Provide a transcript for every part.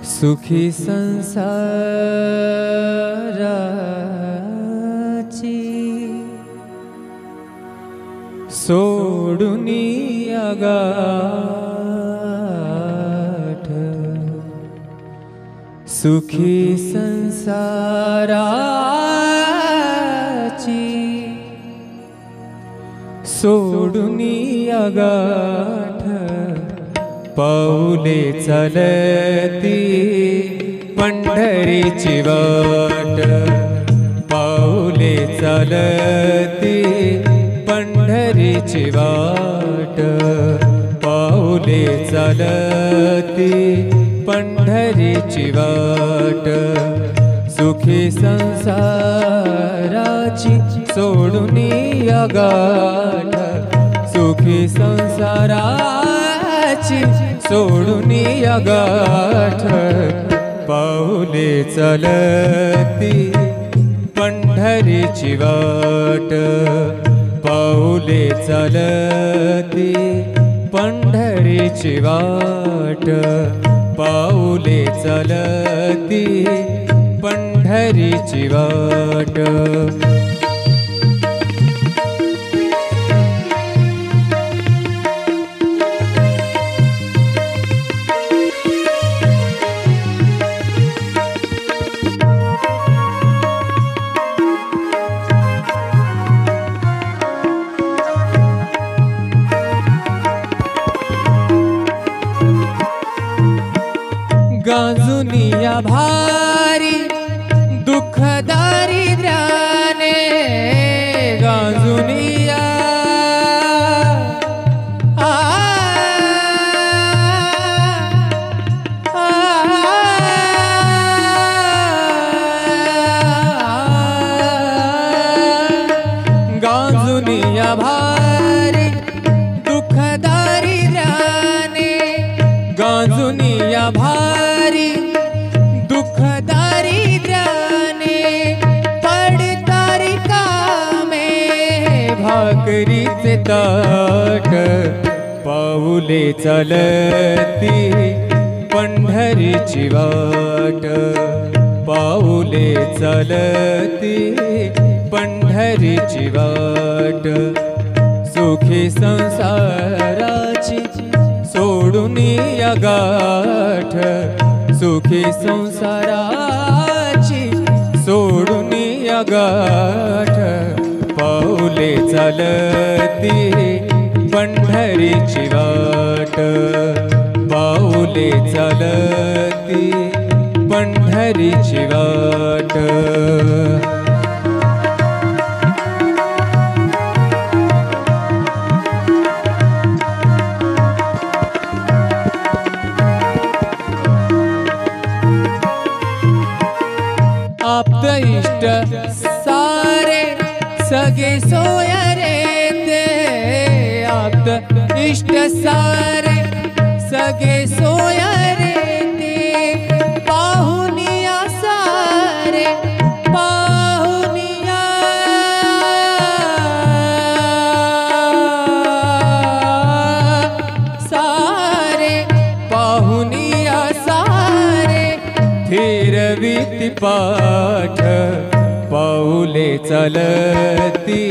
सुखी संसाराची सोडुनी अगाठ, सुखी संसाराची सोडुनी अगाठ, पाऊले चालती पंढरीची वाट, पाऊले चालती पंढरीची वाट, पाऊले चालती पंढरीची वाट, सुखी संसाराची सोडुनी अगाठ, सुखी संसाराची सोडुनी अगाठ, पाऊले चालती पंढरीची वाट, पाऊले चालती पंढरीची वाट, पाऊले चालती पंढरीची वाट. गांजुनिया भारी दुःख दारिद्र्याने, गांजुनिया गांजुनिया भारी दुःख दारिद्र्याने, गांजुनिया भारी दुःख दारिद्र्याने, पडतारी कामे भाकरीचे ताट, पाऊले चालती पंढरीची वाट, पाऊले चालती पंढरीची वाट, सुखी संसाराची सोडुनी अगाठ, सुखी संसाराची सोडुनी अगाठ, पाऊले चालती पंढरीची वाट, पाऊले चालती पंढरीची वाट. आप्त इष्ट सारे सगे सोय रे ते, आप्त इष्ट सारे सगे सोय रे ते, पाहुनिया सारे पाहुनिया सारे पाहुनिया सारे, फिरविती पाठ, पाऊले चालती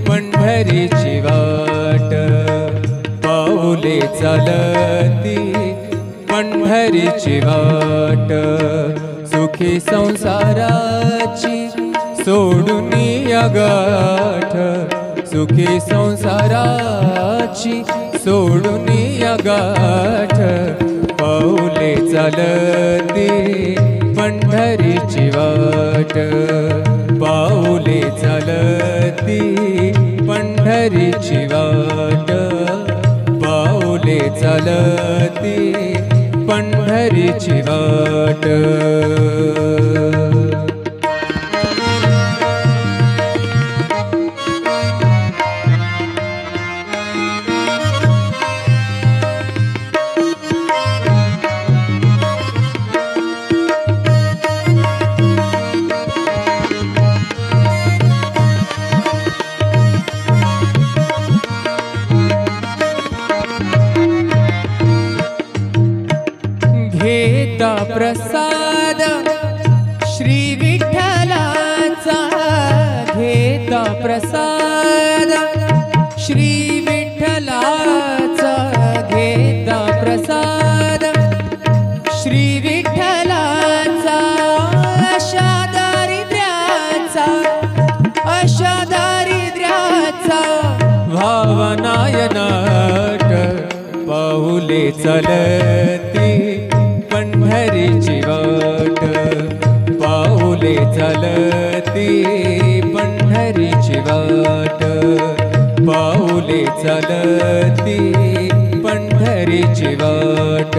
पंढरीची वाट, पाऊले चालती पंढरीची वाट, सुखी संसाराची सोडुनी अगाठ, सुखी संसाराची सोडुनी अगाठ, पाऊले चालती पंढरीची वाट, पाऊले चालती पंढरीची वाट, पाऊले चालती पंढरीची वाट. घेता प्रसाद श्री विठ्ठलाचा, घेता प्रसाद श्री विठ्ठलाचा, घेता प्रसाद श्री विठ्ठलाचा, अशा दारिद्र्याचा, अशा दारिद्र्याचा भावनायनाट पाऊले चलती पंढरीची वाट, पाऊले चलती पंढरीची वाट, पाऊले चलती पंढरीची वाट.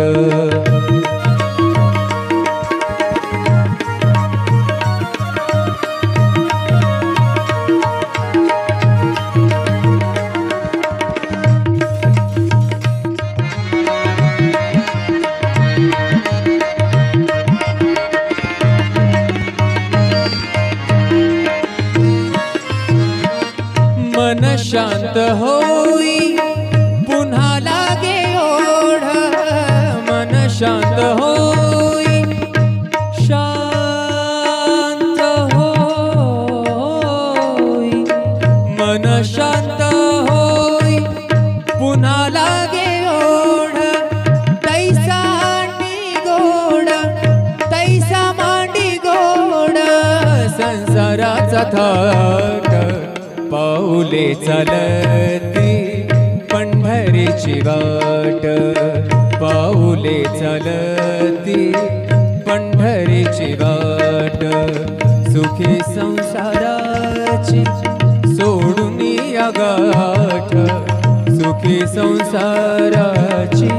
मन शांत होई पुन्हा लागे ओढ, मन शांत होई, शांत होई, मन शांत होई पुन्हा लागे ओढ, तैसा मांडी गोड, तैसा मांडी गोड संसाराचा थाट पाऊले चलती पंढरीची वाट, पाऊले चलती पंढरीची वाट. सुखी संसाराची सोडून या गाठ, सुखी संसाराची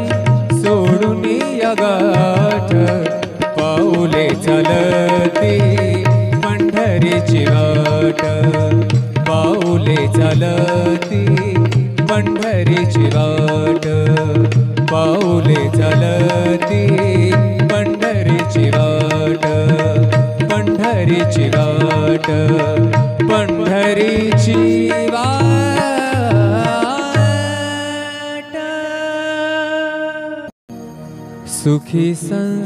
सोडून या गाठ, पाऊले चलती पंढरीची वाट, पाऊले चलती पंढरीची वाट, पाऊले चलती पंढरीची वाट, पंढरीची वाट, पंढरीची वाट. सुखी संसाराची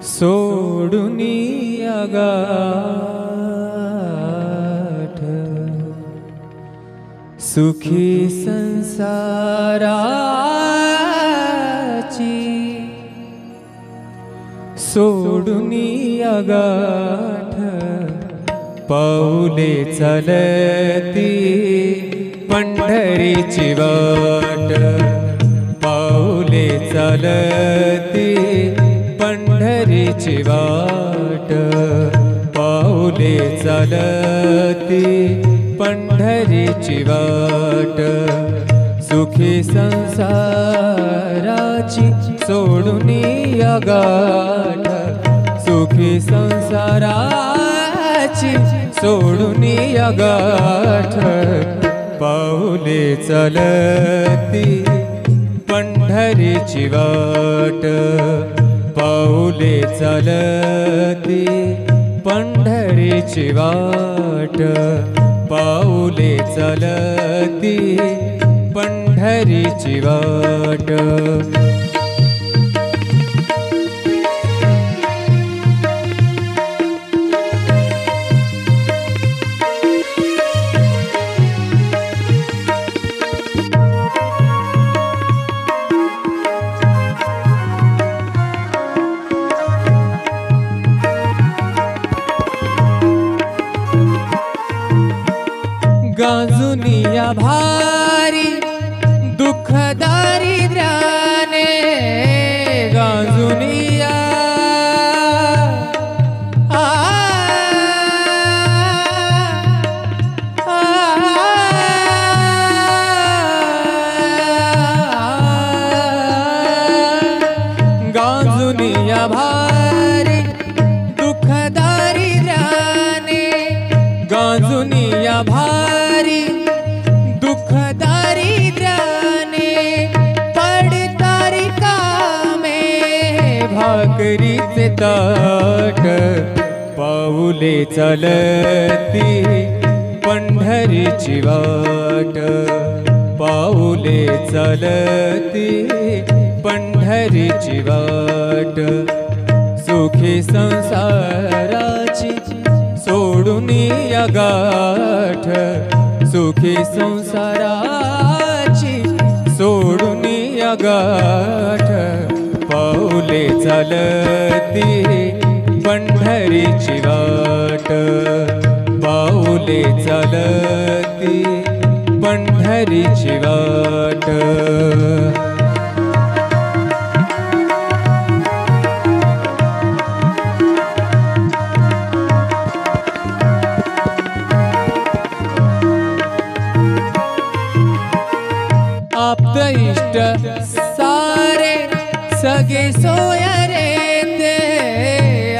सोडून या गाठ, सुखी संसाराची सोडून या गाठ, पाऊले चलती पंढरीची वाट, पाऊले चलती पंढरीची वाट, पाऊले चलती पंढरीची वाट. सुखी संसाराची सोडून या गाठ, सुखी संसाराची सोडून या गाठ, पाऊले चलती पंढरीची वाट, पाऊले चलती पंढरीची वाट, पाऊले चलती पंढरीची वाट. गांजुनिया भारी दुःख दारिद्र्याने, गांजुनिया गांजुनिया भारी दुःख दारिद्र्याने, गांजुनिया भारी दुःख दारिद्र्याने, पडतारी कामे भाकरीचे ताट, पाऊले चलती पंढरीची पंढरीची वाट पाऊले चालती पंढरीची वाट सुखी संसाराची सोडून या गाठ सुखी संसाराची सोडून या गाठ पाऊले चालती पंढरीची वाट पाऊले चालती पंढरीची वाट आप्त इष्ट सारे सगे सोय रे ते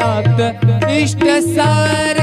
आप्त इष्ट सारे